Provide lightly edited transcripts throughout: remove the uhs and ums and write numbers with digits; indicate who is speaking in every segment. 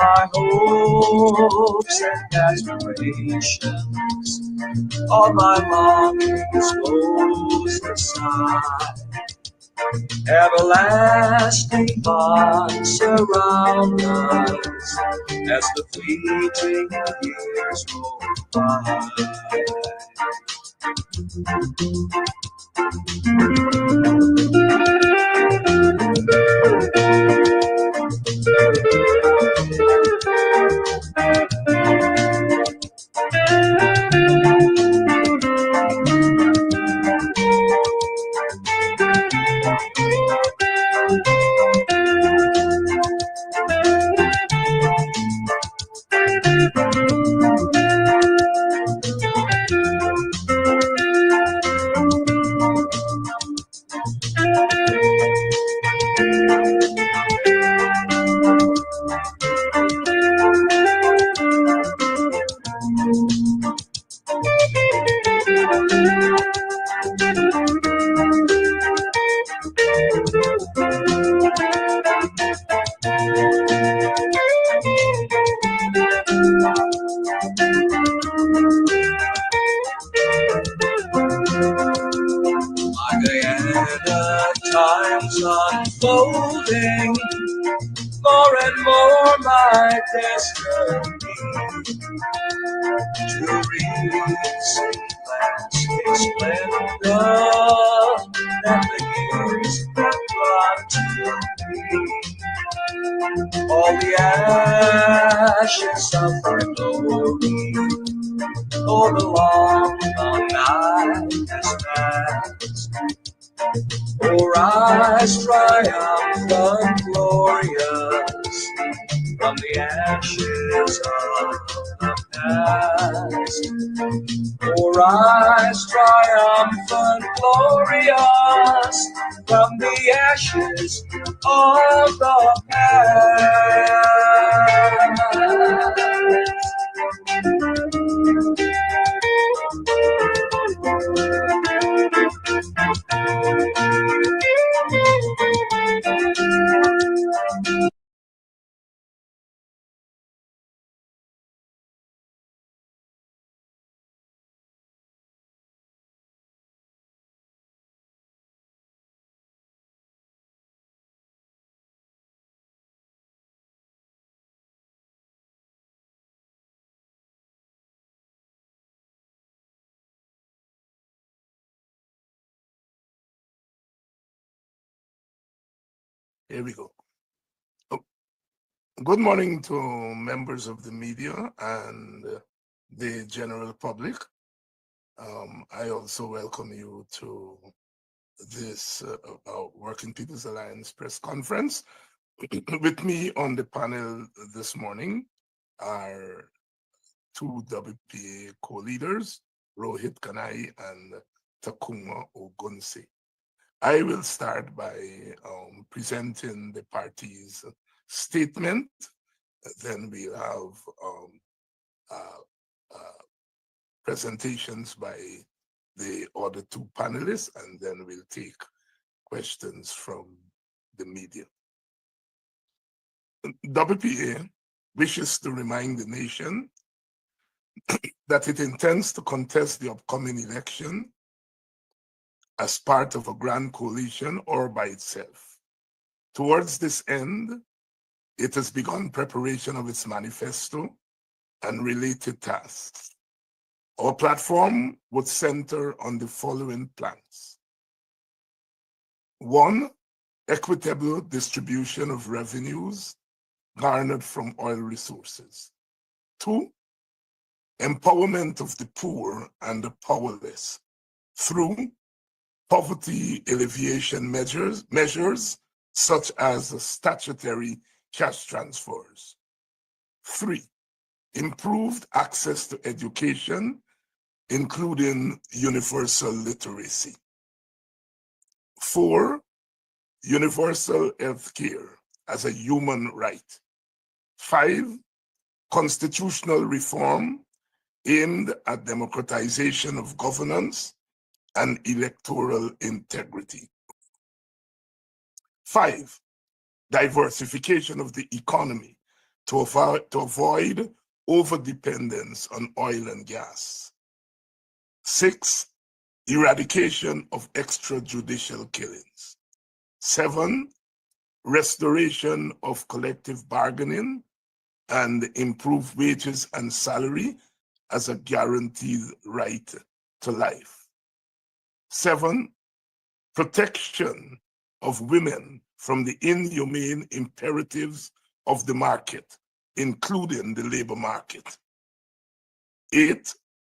Speaker 1: my hopes and aspirations, all my longings closed aside. Everlasting bonds surround us as the fleeting years roll by. Time's unfolding, more and more my destiny to reach lasting splendor that the years have brought to me. All the ashes of her glory, oh, the long, long night has passed. Oh, rise triumphant, glorious, from the ashes of the past. Oh, rise triumphant, glorious, from the ashes of the past.
Speaker 2: Here we go. Good morning to members of the media and the general public. I also welcome you to this Working People's Alliance press conference. With me on the panel this morning are two WPA co-leaders, Rohit Kanai and Takuma Ogunse. I will start by presenting the party's statement. Then we'll have presentations by the other two panelists, and then we'll take questions from the media. WPA wishes to remind the nation that it intends to contest the upcoming election as part of a grand coalition or by itself. Towards this end, it has begun preparation of its manifesto and related tasks. Our platform would center on the following plans. 1, equitable distribution of revenues garnered from oil resources. 2, empowerment of the poor and the powerless through poverty alleviation measures such as statutory cash transfers. 3, improved access to education, including universal literacy. 4, universal health care as a human right. 5, constitutional reform aimed at democratization of governance and electoral integrity. 5, diversification of the economy to avoid over-dependence on oil and gas. 6, eradication of extrajudicial killings. 7, restoration of collective bargaining and improved wages and salary as a guaranteed right to life. 7, protection of women from the inhumane imperatives of the market, including the labor market. 8,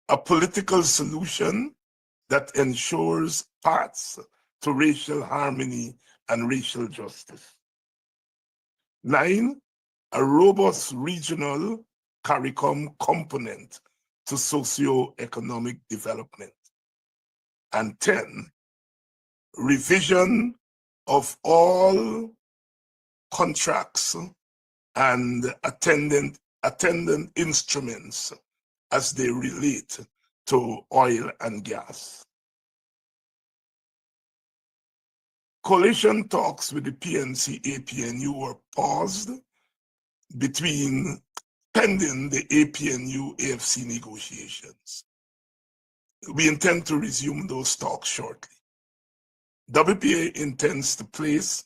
Speaker 2: a political solution that ensures paths to racial harmony and racial justice. 9, a robust regional CARICOM component to socio-economic development. And 10, revision of all contracts and attendant instruments as they relate to oil and gas. Coalition talks with the PNC-APNU were paused pending the APNU-AFC negotiations. We intend to resume those talks shortly. WPA intends to place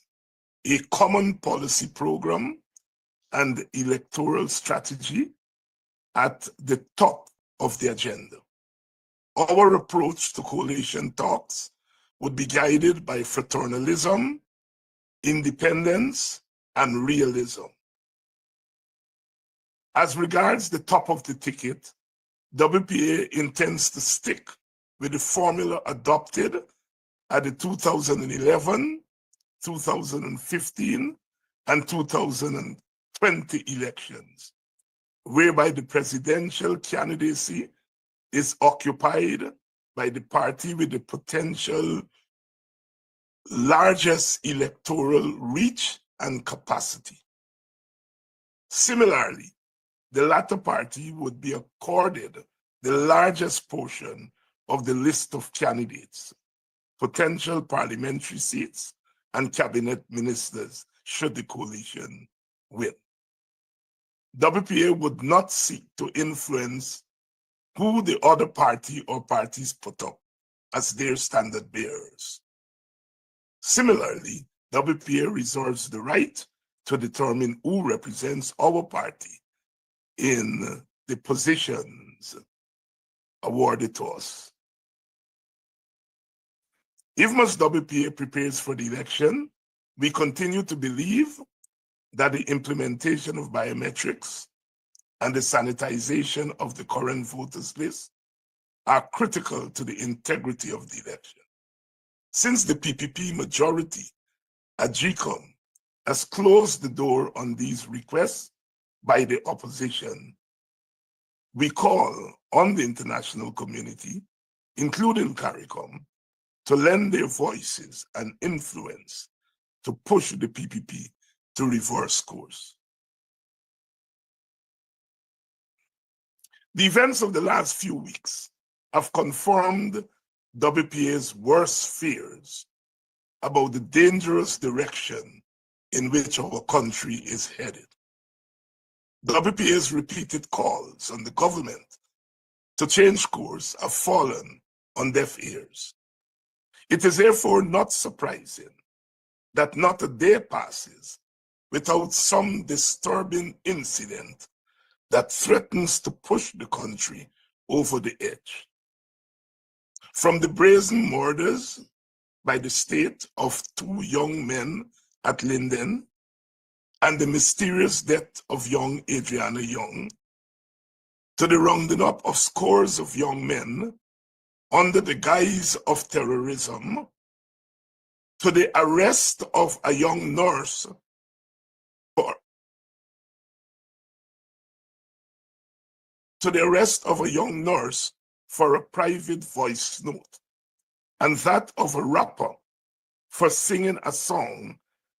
Speaker 2: a common policy program and electoral strategy at the top of the agenda. Our approach to coalition talks would be guided by fraternalism, independence, and realism. As regards the top of the ticket, WPA intends to stick with the formula adopted at the 2011, 2015, and 2020 elections, whereby the presidential candidacy is occupied by the party with the potential largest electoral reach and capacity. Similarly, the latter party would be accorded the largest portion of the list of candidates, potential parliamentary seats, and cabinet ministers should the coalition win. WPA would not seek to influence who the other party or parties put up as their standard bearers. Similarly, WPA reserves the right to determine who represents our party in the positions awarded to us. Even as WPA prepares for the election, we continue to believe that the implementation of biometrics and the sanitization of the current voters list are critical to the integrity of the election. Since the PPP majority at GCOM has closed the door on these requests by the opposition, we call on the international community, including CARICOM, to lend their voices and influence to push the PPP to reverse course. The events of the last few weeks have confirmed WPA's worst fears about the dangerous direction in which our country is headed. WPA's repeated calls on the government to change course have fallen on deaf ears. It is therefore not surprising that not a day passes without some disturbing incident that threatens to push the country over the edge. From the brazen murders by the state of 2 young men at Linden and the mysterious death of young Adriana Young, to the rounding up of scores of young men under the guise of terrorism, to the arrest of a young nurse for a private voice note, and that of a rapper for singing a song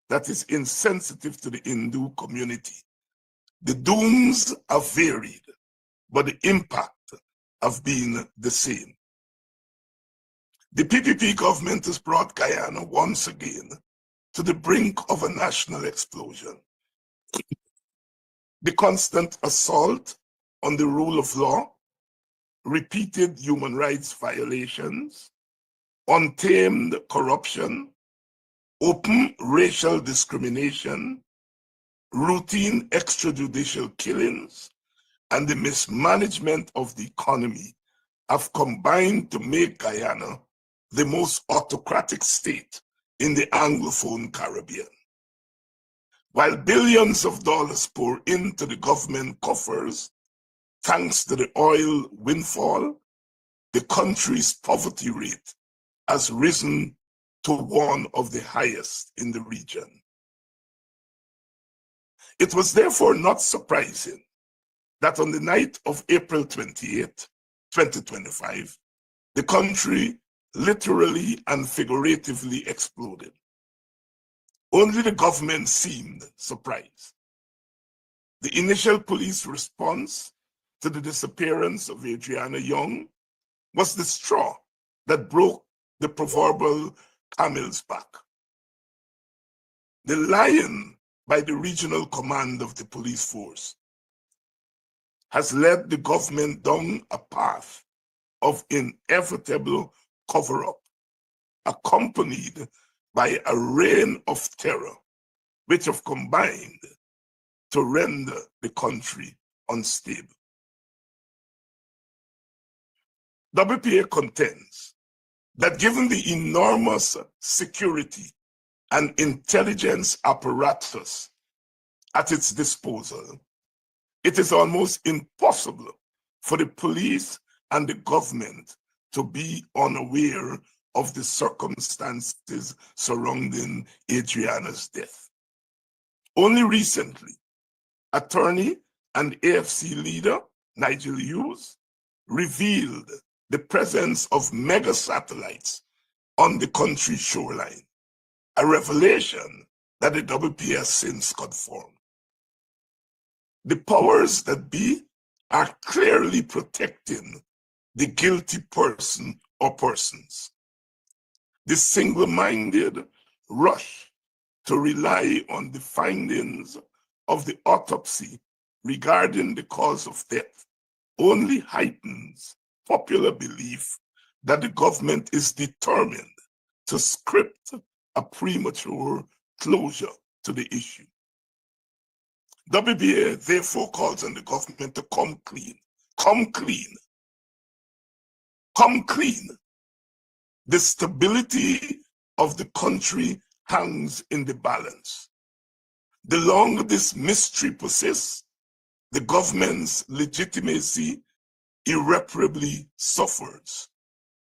Speaker 2: that is insensitive to the Hindu community. The dooms are varied, but the impact have been the same. The PPP government has brought Guyana once again to the brink of a national explosion. The constant assault on the rule of law, repeated human rights violations, untamed corruption, open racial discrimination, routine extrajudicial killings, and the mismanagement of the economy have combined to make Guyana the most autocratic state in the Anglophone Caribbean. While billions of dollars pour into the government coffers, thanks to the oil windfall, the country's poverty rate has risen to one of the highest in the region. It was therefore not surprising that on the night of April 28, 2025, the country literally and figuratively exploded. Only the government seemed surprised. The initial police response to the disappearance of Adriana Young was the straw that broke the proverbial camel's back. The lying by the regional command of the police force has led the government down a path of inevitable cover-up, accompanied by a reign of terror, which have combined to render the country unstable. WPA contends that given the enormous security and intelligence apparatus at its disposal, it is almost impossible for the police and the government to be unaware of the circumstances surrounding Adriana's death. Only recently, attorney and AFC leader Nigel Hughes revealed the presence of mega satellites on the country's shoreline, a revelation that the WPA has since confirmed. The powers that be are clearly protecting the guilty person or persons. The single-minded rush to rely on the findings of the autopsy regarding the cause of death only heightens popular belief that the government is determined to script a premature closure to the issue. WPA therefore calls on the government to come clean, come clean, come clean. The stability of the country hangs in the balance. The longer this mystery persists, the government's legitimacy irreparably suffers.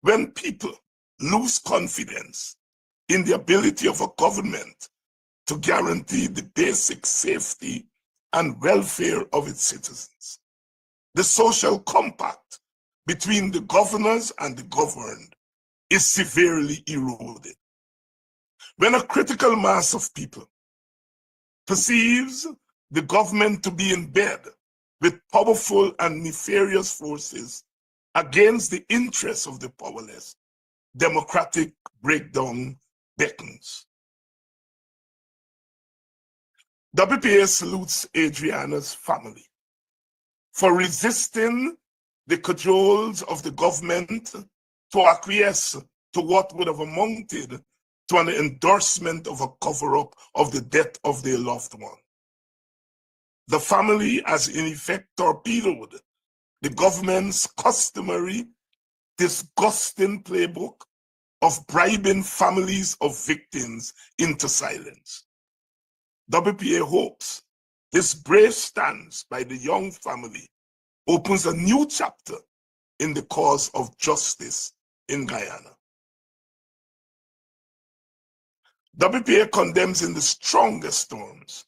Speaker 2: When people lose confidence in the ability of a government to guarantee the basic safety and welfare of its citizens, the social compact between the governors and the governed is severely eroded. When a critical mass of people perceives the government to be in bed with powerful and nefarious forces against the interests of the powerless, democratic breakdown beckons. WPA salutes Adriana's family for resisting the cajoles of the government to acquiesce to what would have amounted to an endorsement of a cover-up of the death of their loved one. The family has in effect torpedoed the government's customary, disgusting playbook of bribing families of victims into silence. WPA hopes this brave stance by the Young family opens a new chapter in the cause of justice in Guyana. WPA condemns in the strongest terms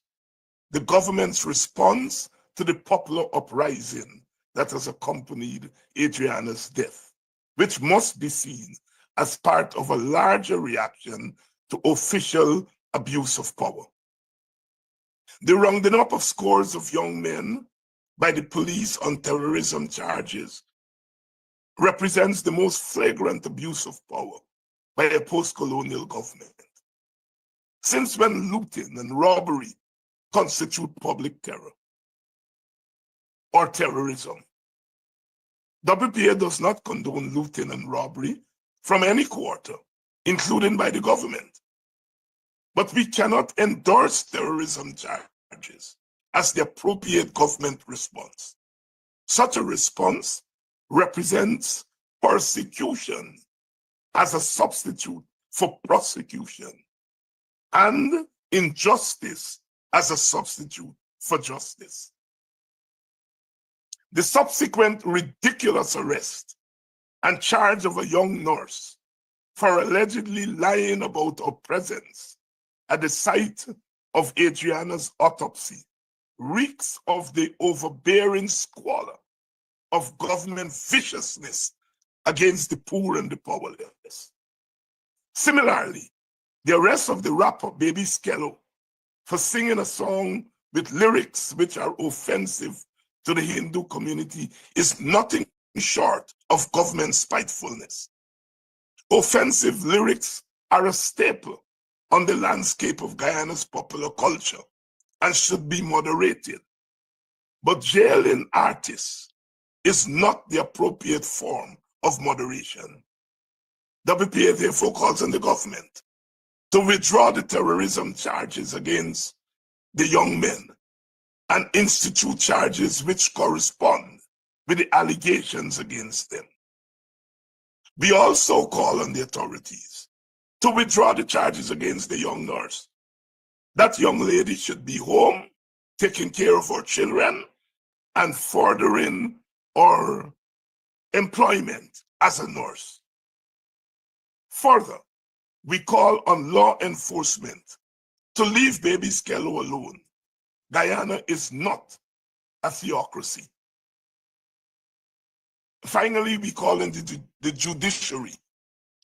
Speaker 2: the government's response to the popular uprising that has accompanied Adriana's death, which must be seen as part of a larger reaction to official abuse of power. The rounding up of scores of young men by the police on terrorism charges represents the most flagrant abuse of power by a post-colonial government. Since when looting and robbery constitute public terror, or terrorism. WPA does not condone looting and robbery from any quarter, including by the government. But we cannot endorse terrorism charges as the appropriate government response. Such a response represents persecution as a substitute for prosecution, and injustice as a substitute for justice. The subsequent ridiculous arrest and charge of a young nurse for allegedly lying about her presence at the site of Adriana's autopsy reeks of the overbearing squalor of government viciousness against the poor and the powerless. Similarly, the arrest of the rapper Baby Skello for singing a song with lyrics which are offensive to the Hindu community is nothing short of government spitefulness. Offensive lyrics are a staple on the landscape of Guyana's popular culture and should be moderated. But jailing artists is not the appropriate form of moderation. WPA therefore calls on the government to withdraw the terrorism charges against the young men and institute charges which correspond with the allegations against them. We also call on the authorities to withdraw the charges against the young nurse. That young lady should be home, taking care of her children, and furthering her employment as a nurse. Further, we call on law enforcement to leave Baby Skello alone. Guyana is not a theocracy. Finally, we call on the judiciary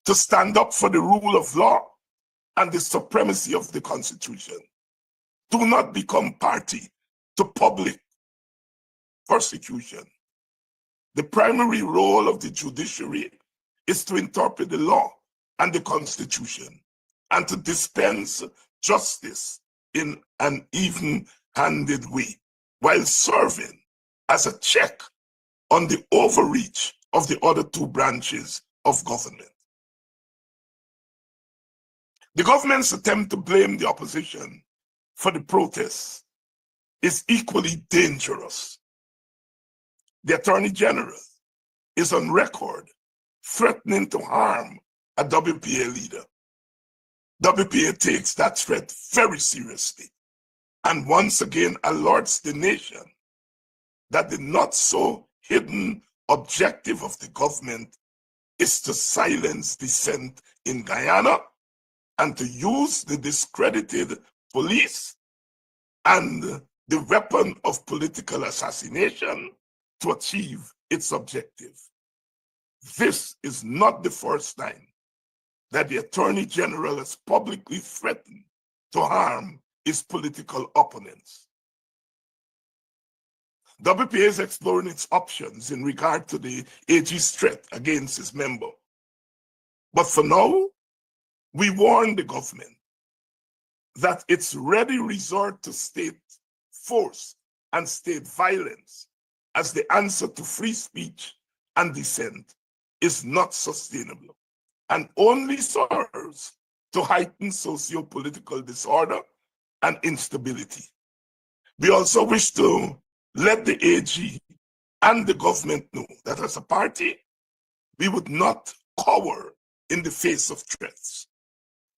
Speaker 2: to stand up for the rule of law and the supremacy of the Constitution. Do not become party to public persecution. The primary role of the judiciary is to interpret the law and the Constitution and to dispense justice in an even-handed way while serving as a check on the overreach of the other two branches of government. The government's attempt to blame the opposition for the protests is equally dangerous. The Attorney General is on record threatening to harm a WPA leader. WPA takes that threat very seriously and once again alerts the nation that the not so hidden objective of the government is to silence dissent in Guyana and to use the discredited police and the weapon of political assassination to achieve its objective. This is not the first time that the Attorney General has publicly threatened to harm his political opponents. WPA is exploring its options in regard to the AG's threat against his member. But for now, we warn the government that its ready resort to state force and state violence as the answer to free speech and dissent is not sustainable and only serves to heighten socio-political disorder and instability. We also wish to let the AG and the government know that as a party, we would not cower in the face of threats.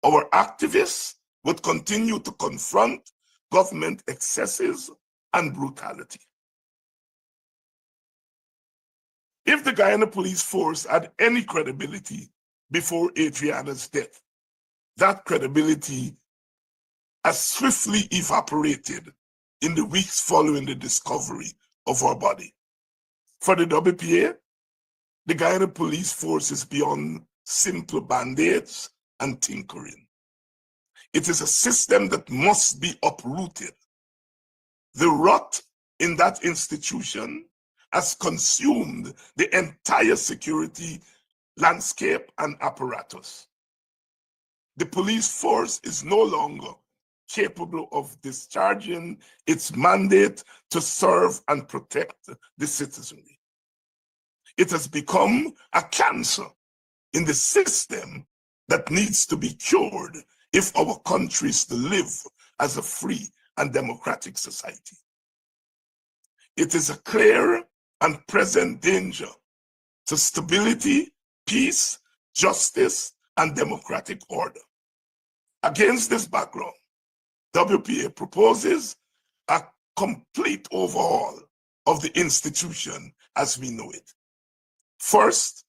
Speaker 2: Our activists would continue to confront government excesses and brutality. If the Guyana police force had any credibility before Adriana's death, that credibility has swiftly evaporated in the weeks following the discovery of her body. For the WPA, the Guyana police force is beyond simple band-aids and tinkering. It is a system that must be uprooted. The rot in that institution has consumed the entire security landscape and apparatus. The police force is no longer capable of discharging its mandate to serve and protect the citizenry. It has become a cancer in the system that needs to be cured if our country is to live as a free and democratic society. It is a clear and present danger to stability, peace, justice, and democratic order. Against this background, WPA proposes a complete overhaul of the institution as we know it. First,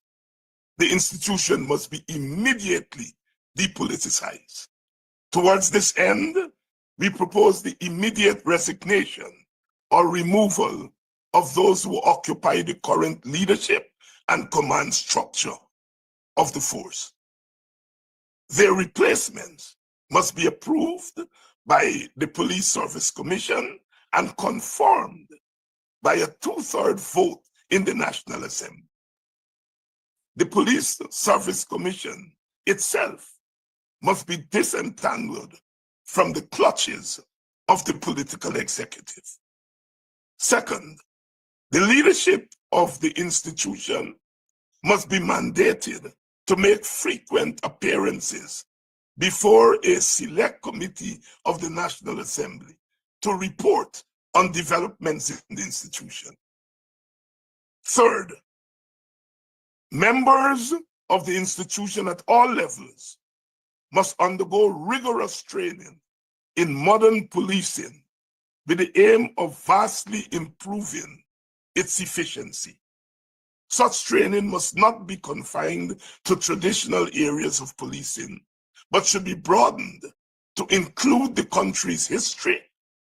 Speaker 2: the institution must be immediately depoliticized. Towards this end, we propose the immediate resignation or removal of those who occupy the current leadership and command structure of the force. Their replacements must be approved by the Police Service Commission and confirmed by a 2/3 vote in the National Assembly. The Police Service Commission itself must be disentangled from the clutches of the political executive. Second, the leadership of the institution must be mandated to make frequent appearances before a select committee of the National Assembly to report on developments in the institution. Third, members of the institution at all levels must undergo rigorous training in modern policing with the aim of vastly improving its efficiency. Such training must not be confined to traditional areas of policing, but should be broadened to include the country's history,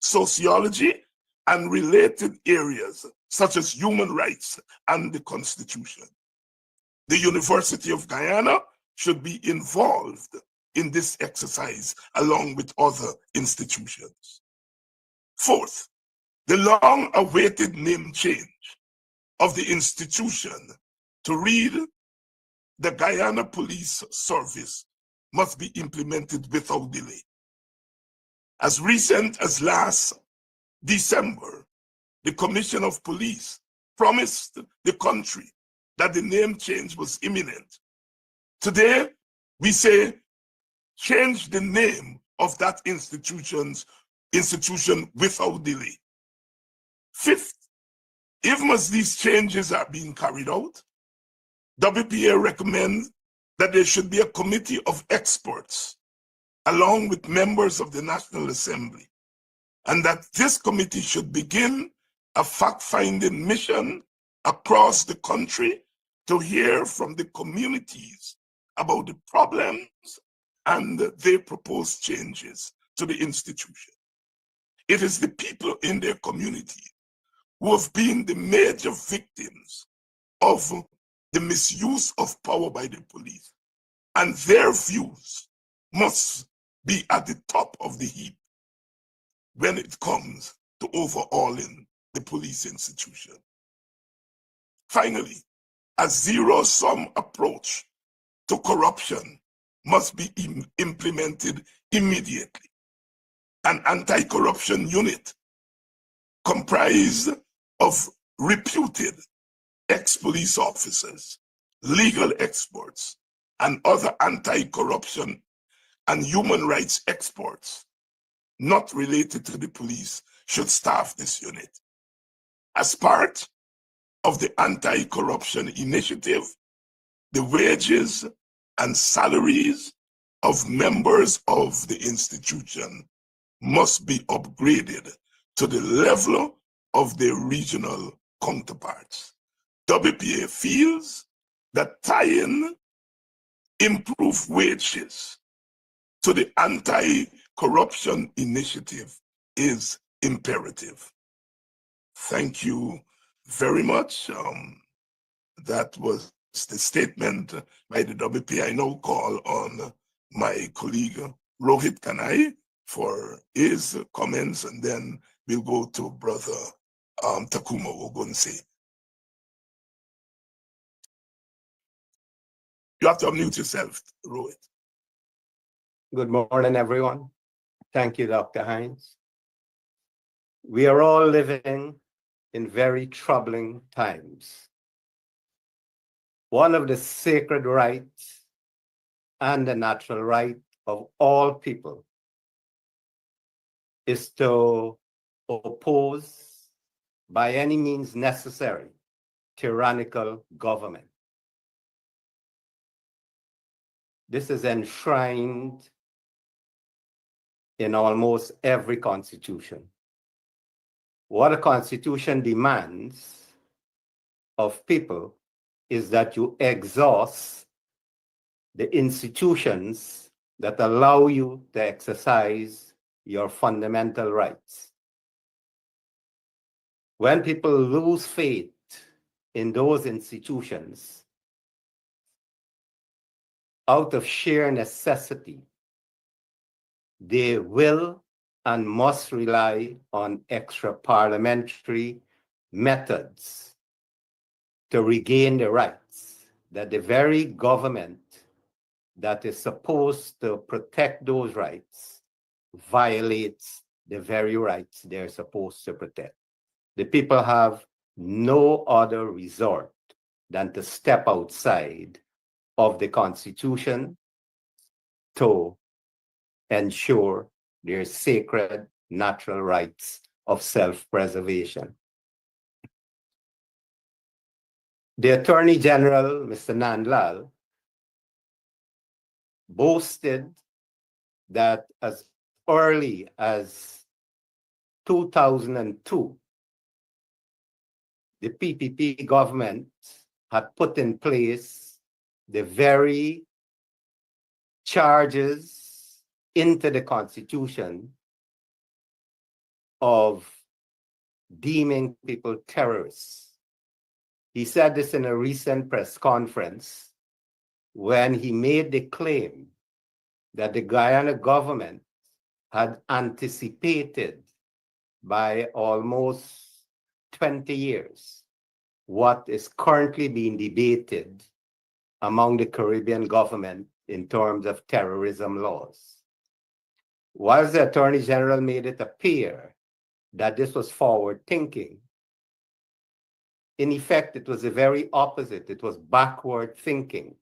Speaker 2: sociology, and related areas such as human rights and the Constitution. The University of Guyana should be involved in this exercise along with other institutions. Fourth, the long-awaited name change of the institution to read the Guyana Police Service must be implemented without delay. As recent as last December, the Commission of Police promised the country that the name change was imminent. Today, we say change the name of that institution without delay. Fifth, even as these changes are being carried out, WPA recommends that there should be a committee of experts along with members of the National Assembly, and that this committee should begin a fact-finding mission across the country to hear from the communities about the problems and their proposed changes to the institution. It is the people in their community who have been the major victims of the misuse of power by the police, and their views must be at the top of the heap when it comes to overhauling the police institution. Finally, a zero-sum approach to corruption must be implemented immediately. An anti-corruption unit comprised of reputed ex-police officers, legal experts, and other anti-corruption and human rights experts not related to the police should staff this unit. As part of the anti-corruption initiative, the wages and salaries of members of the institution must be upgraded to the level of their regional counterparts. WPA feels that tying improved wages to the anti-corruption initiative is imperative. Thank you very much. That was the statement by the WPA. I now call on my colleague Rohit Kanai for his comments, and then we'll go to Brother Takuma Ogunse. You have to unmute yourself, Rohit.
Speaker 3: Good morning, everyone. Thank you, Dr. Hines. We are all living in very troubling times. One of the sacred rights and the natural right of all people is to oppose, by any means necessary, tyrannical government. This is enshrined in almost every constitution. What a constitution demands of people is that you exhaust the institutions that allow you to exercise your fundamental rights. When people lose faith in those institutions, out of sheer necessity, they will and must rely on extra parliamentary methods to regain the rights that the very government that is supposed to protect those rights violates the very rights they're supposed to protect. The people have no other resort than to step outside of the Constitution to ensure their sacred natural rights of self-preservation. The Attorney General, Mr. Nandlal, boasted that as early as 2002, the PPP government had put in place the very charges into the Constitution of deeming people terrorists. He said this in a recent press conference when he made the claim that the Guyana government had anticipated by almost 20 years what is currently being debated among the Caribbean government in terms of terrorism laws. Whilst the Attorney General made it appear that this was forward thinking, in effect, it was the very opposite. It was backward thinking,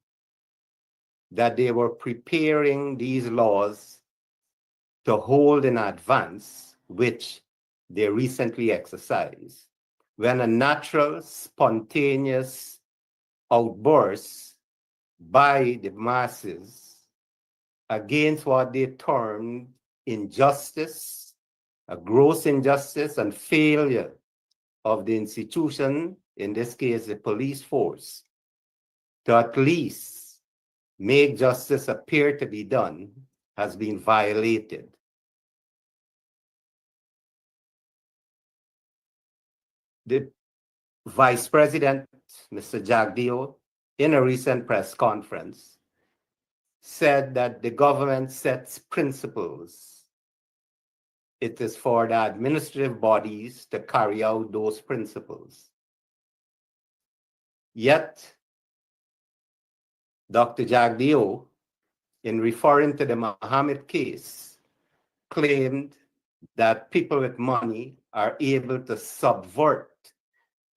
Speaker 3: that they were preparing these laws to hold in advance, which they recently exercised, when a natural, spontaneous outburst by the masses against what they termed injustice, a gross injustice and failure of the institution, in this case, the police force, to at least make justice appear to be done, has been violated. The Vice President, Mr. Jagdeo, in a recent press conference, said that the government sets principles. It is for the administrative bodies to carry out those principles. Yet, Dr. Jagdeo, in referring to the Mohammed case, claimed that people with money are able to subvert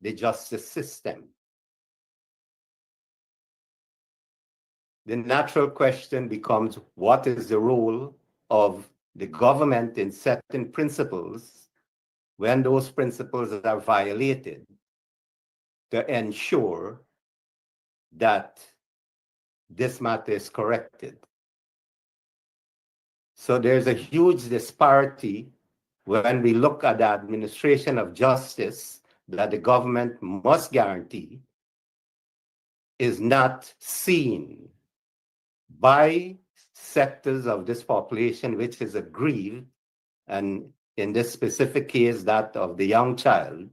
Speaker 3: the justice system. The natural question becomes, what is the role of the government in setting principles when those principles are violated to ensure that this matter is corrected? So there's a huge disparity when we look at the administration of justice that the government must guarantee is not seen by sectors of this population which is aggrieved, and in this specific case, that of the young child,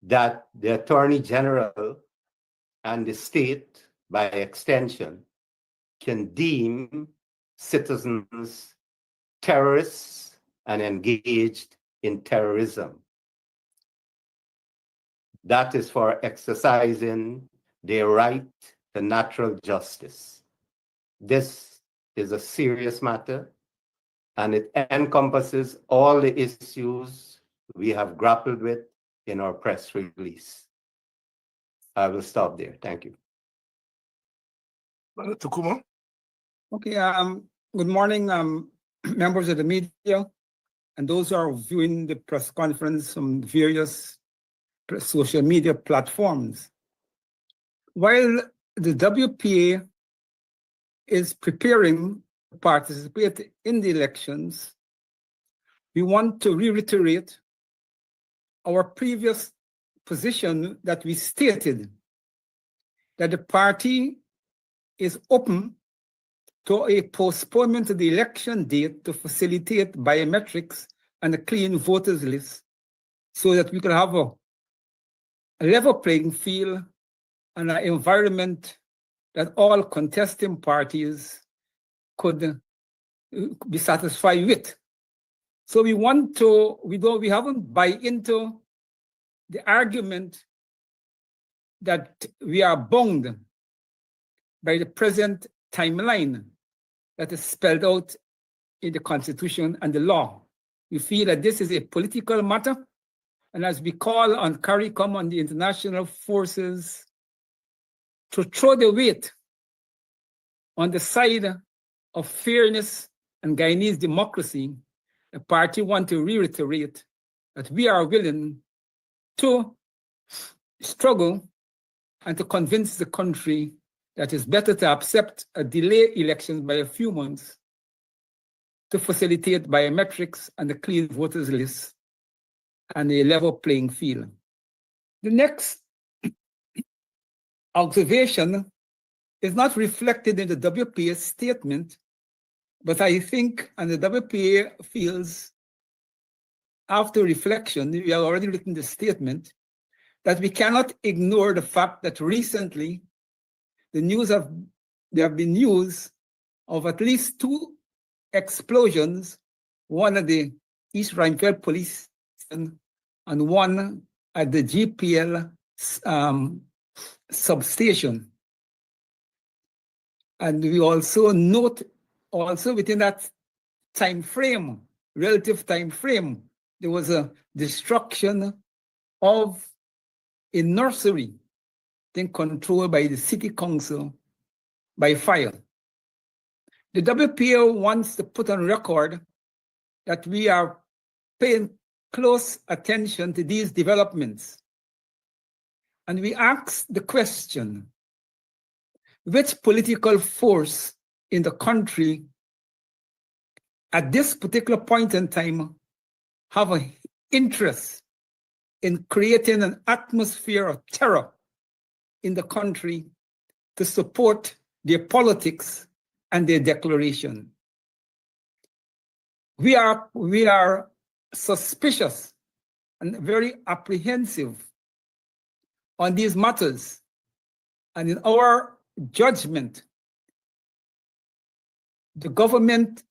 Speaker 3: that the Attorney General and the state, by extension, can deem citizens terrorists and engaged in terrorism. That is for exercising their right to natural justice. This is a serious matter. and it encompasses all the issues we have grappled with in our press release. I will stop there. Thank you.
Speaker 2: Tukuma?
Speaker 4: Okay, good morning, members of the media and those who are viewing the press conference from various social media platforms. While the WPA is preparing to participate in the elections, we want to reiterate our previous position that we stated that the party is open to a postponement of the election date to facilitate biometrics and a clean voters list so that we can have a level playing field and an environment that all contesting parties could be satisfied with. So we haven't buy into the argument that we are bound by the present timeline that is spelled out in the Constitution and the law. We feel that this is a political matter, and as we call on CARICOM and the international forces to throw the weight on the side of fairness and Guyanese democracy, the party wants to reiterate that we are willing to struggle and to convince the country that it's better to accept a delay elections by a few months to facilitate biometrics and the clean voters list and a level playing field. The next observation is not reflected in the WPA statement, but I think, and the WPA feels after reflection, we have already written the statement, that we cannot ignore the fact that recently there have been news of at least 2 explosions, one at the East Rheinfeld police station and one at the GPL substation. And we also note within that time frame, relative time frame, there was a destruction of a nursery then controlled by the city council by fire. The WPA wants to put on record that we are paying close attention to these developments. And we ask the question, which political force in the country at this particular point in time have an interest in creating an atmosphere of terror in the country to support their politics and their declaration? We are suspicious and very apprehensive on these matters. And in our judgment, the government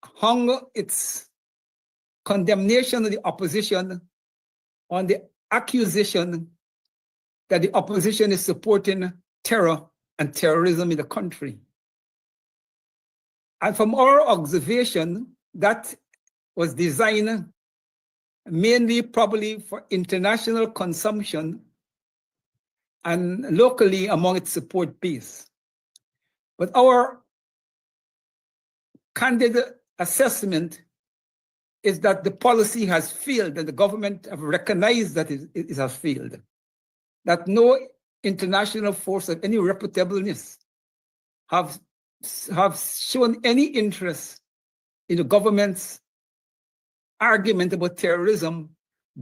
Speaker 4: hung its condemnation of the opposition on the accusation that the opposition is supporting terror and terrorism in the country. And from our observation, that was designed mainly probably for international consumption and locally among its support base. But our candid assessment is that the policy has failed and the government have recognized that it has failed, that no international force of any reputableness have shown any interest in the government's argument about terrorism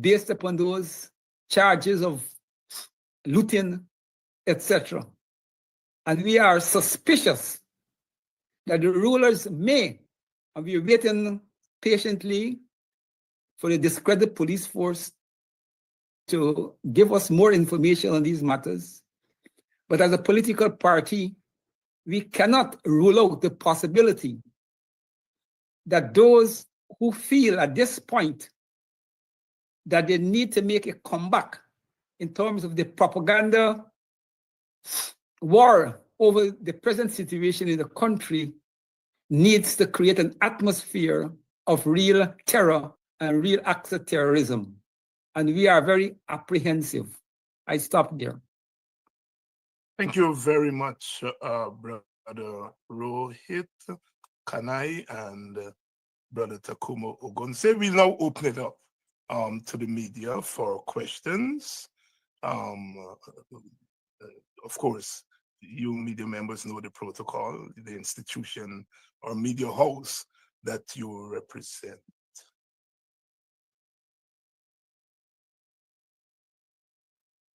Speaker 4: based upon those charges of looting, etc. And we are suspicious that the rulers may, and we are waiting patiently for the discredited police force to give us more information on these matters. But as a political party, we cannot rule out the possibility that those who feel at this point that they need to make a comeback in terms of the propaganda war over the present situation in the country needs to create an atmosphere of real terror and real acts of terrorism. And we are very apprehensive. I stop there.
Speaker 2: Thank you very much, Brother Rohit Kanai and Brother Takumo Ogonse. We'll now open it up to the media for questions. Of course, you media members know the protocol, the institution or media house that you represent.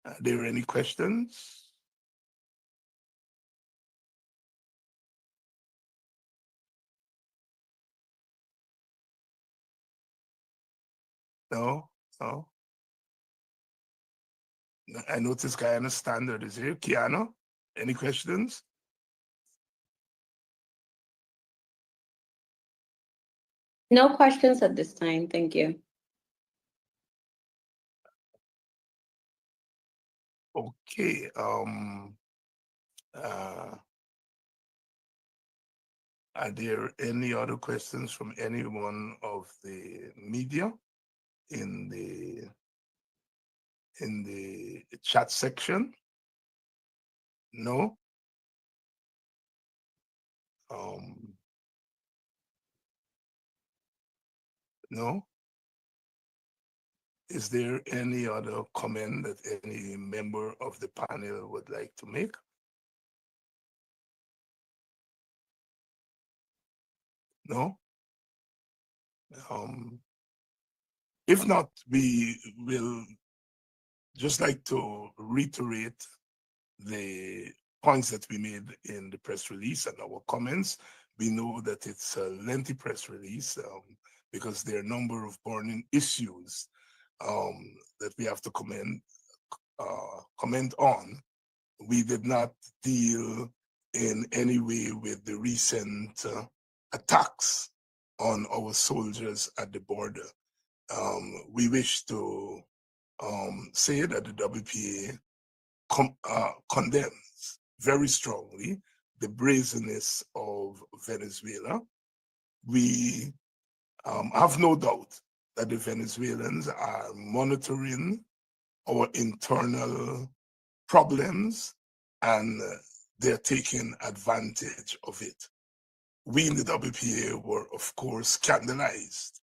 Speaker 2: Are there any questions? No? No? I notice Guyana Standard is here. Kiana, any questions?
Speaker 5: No questions at this time. Thank you.
Speaker 2: Okay. Are there any other questions from anyone of the media in the chat section? No? No? Is there any other comment that any member of the panel would like to make? No? If not, we will just like to reiterate the points that we made in the press release and our comments. We know that it's a lengthy press release because there are a number of burning issues that we have to comment on. We did not deal in any way with the recent attacks on our soldiers at the border. We wish to say that the WPA condemns very strongly the brazenness of Venezuela. We have no doubt that the Venezuelans are monitoring our internal problems and they're taking advantage of it. We in the WPA were, of course, scandalized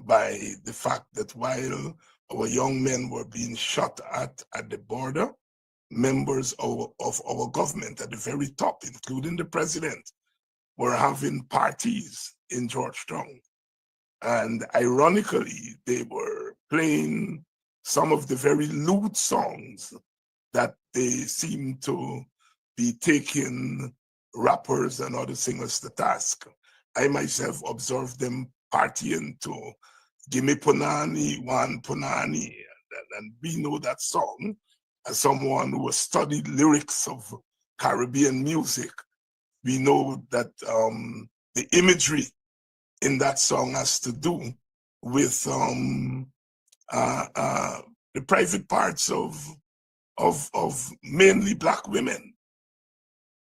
Speaker 2: by the fact that while our young men were being shot at the border, members of our government at the very top, including the president, were having parties in Georgetown. And ironically, they were playing some of the very lewd songs that they seem to be taking rappers and other singers to task. I myself observed them partying to Gimme Punani, Wan Punani, and we know that song as someone who has studied lyrics of Caribbean music. We know that the imagery in that song has to do with the private parts of mainly Black women.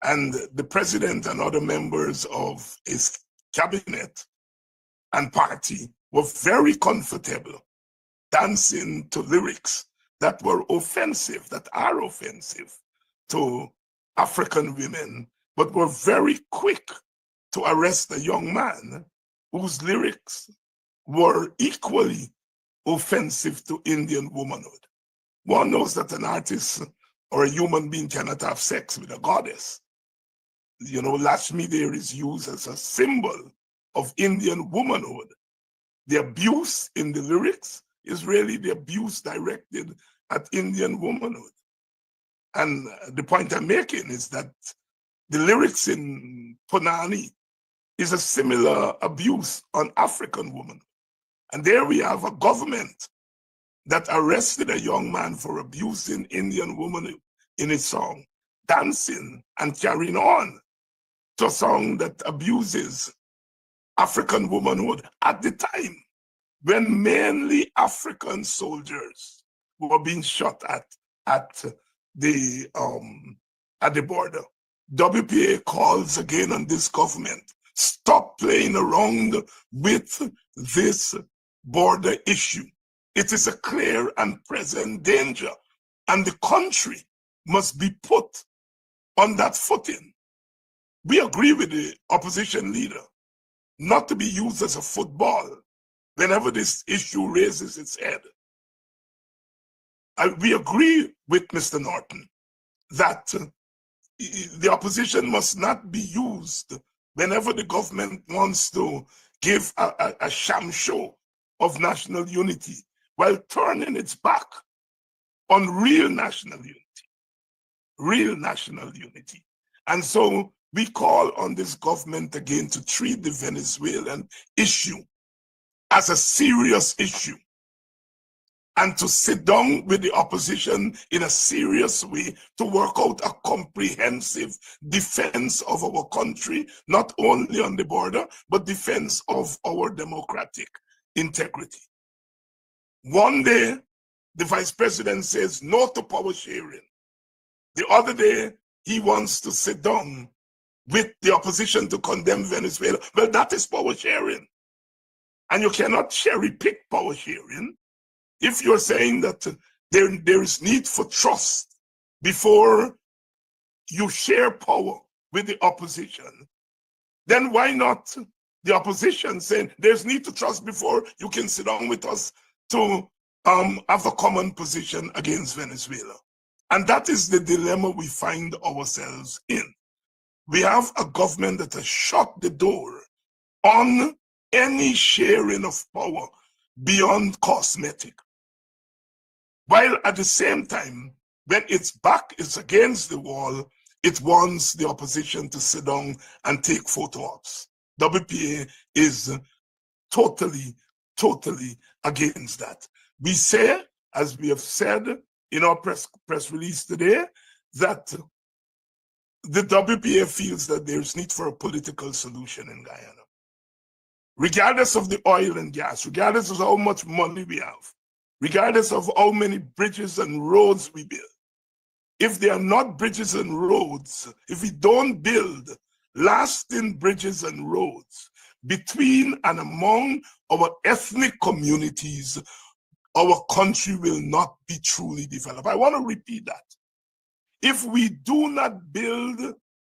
Speaker 2: And the president and other members of his cabinet and party were very comfortable dancing to lyrics that were offensive, that are offensive to African women, but were very quick to arrest a young man whose lyrics were equally offensive to Indian womanhood. One knows that an artist or a human being cannot have sex with a goddess. You know, Lakshmi there is used as a symbol of Indian womanhood. The abuse in the lyrics is really the abuse directed at Indian womanhood. And the point I'm making is that the lyrics in Punani is a similar abuse on African women. And there we have a government that arrested a young man for abusing Indian women in his song, dancing and carrying on to a song that abuses African womanhood at the time when mainly African soldiers were being shot at the border. WPA calls again on this government stop playing around with this border issue. It is a clear and present danger, and the country must be put on that footing. We agree with the opposition leader not to be used as a football whenever this issue raises its head. We agree with Mr. Norton that the opposition must not be used whenever the government wants to give a sham show of national unity while turning its back on real national unity. And so we call on this government again to treat the Venezuelan issue as a serious issue and to sit down with the opposition in a serious way to work out a comprehensive defense of our country, not only on the border, but defense of our democratic integrity. One day, the vice president says no to power sharing. The other day, he wants to sit down with the opposition to condemn Venezuela. Well, that is power sharing. And you cannot cherry pick power sharing. If you're saying that there is need for trust before you share power with the opposition, then why not the opposition saying there's need to trust before you can sit down with us to have a common position against Venezuela? And that is the dilemma we find ourselves in. We have a government that has shut the door on any sharing of power beyond cosmetic, while at the same time, when its back is against the wall, it wants the opposition to sit down and take photo ops. WPA is totally against that. We say, as we have said in our press release today, that the WPA feels that there's need for a political solution in Guyana. Regardless of the oil and gas, regardless of how much money we have, regardless of how many bridges and roads we build, if they are not bridges and roads, if we don't build lasting bridges and roads between and among our ethnic communities, our country will not be truly developed. I want to repeat that. If we do not build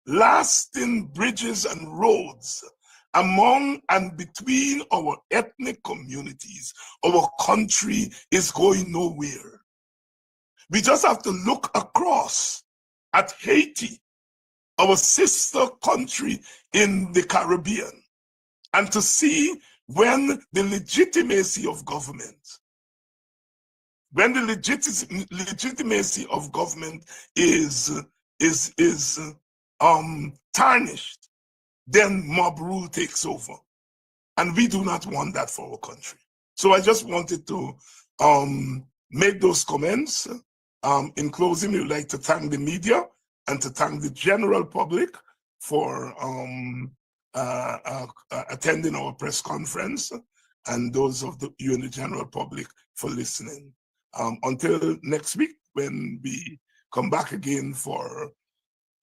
Speaker 2: lasting bridges and roads among and between our ethnic communities, our country is going nowhere. We just have to look across at Haiti, our sister country in the Caribbean, and to see when the legitimacy of government, is tarnished, then mob rule takes over. And we do not want that for our country. So I just wanted to make those comments. In closing, we would like to thank the media and to thank the general public for attending our press conference, and those of you in the general public for listening. Until next week, when we come back again for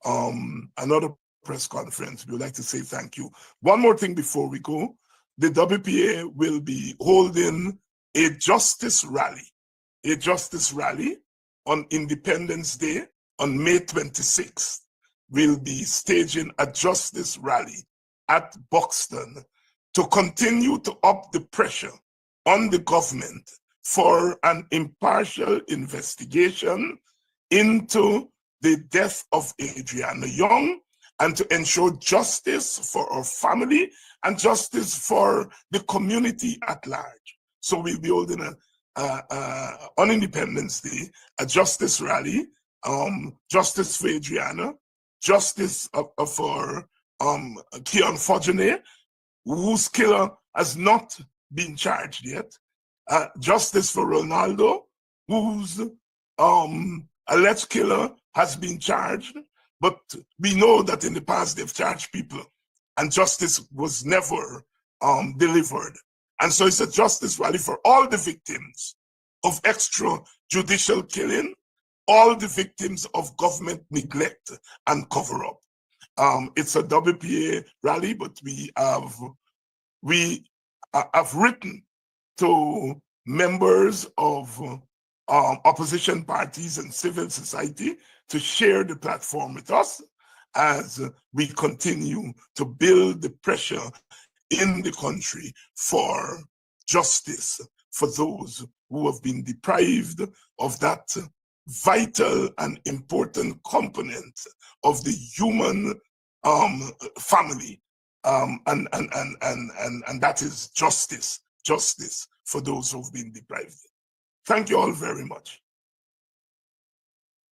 Speaker 2: another press conference, we would like to say thank you. One more thing before we go. The WPA will be holding a justice rally on Independence Day on May 26th. We'll be staging a justice rally at Buxton to continue to up the pressure on the government for an impartial investigation into the death of Adriana Young, and to ensure justice for our family and justice for the community at large. So we'll be holding on Independence Day a justice rally, justice for Adriana, justice for Keon Fojane, whose killer has not been charged yet, justice for Ronaldo, whose alleged killer has been charged, but we know that in the past they've charged people and justice was never delivered. And so it's a justice rally for all the victims of extrajudicial killing, all the victims of government neglect and cover-up. It's a WPA rally, but we have written to members of opposition parties and civil society to share the platform with us as we continue to build the pressure in the country for justice for those who have been deprived of that vital and important component of the human family, and that is justice for those who've been deprived. Thank you all very much.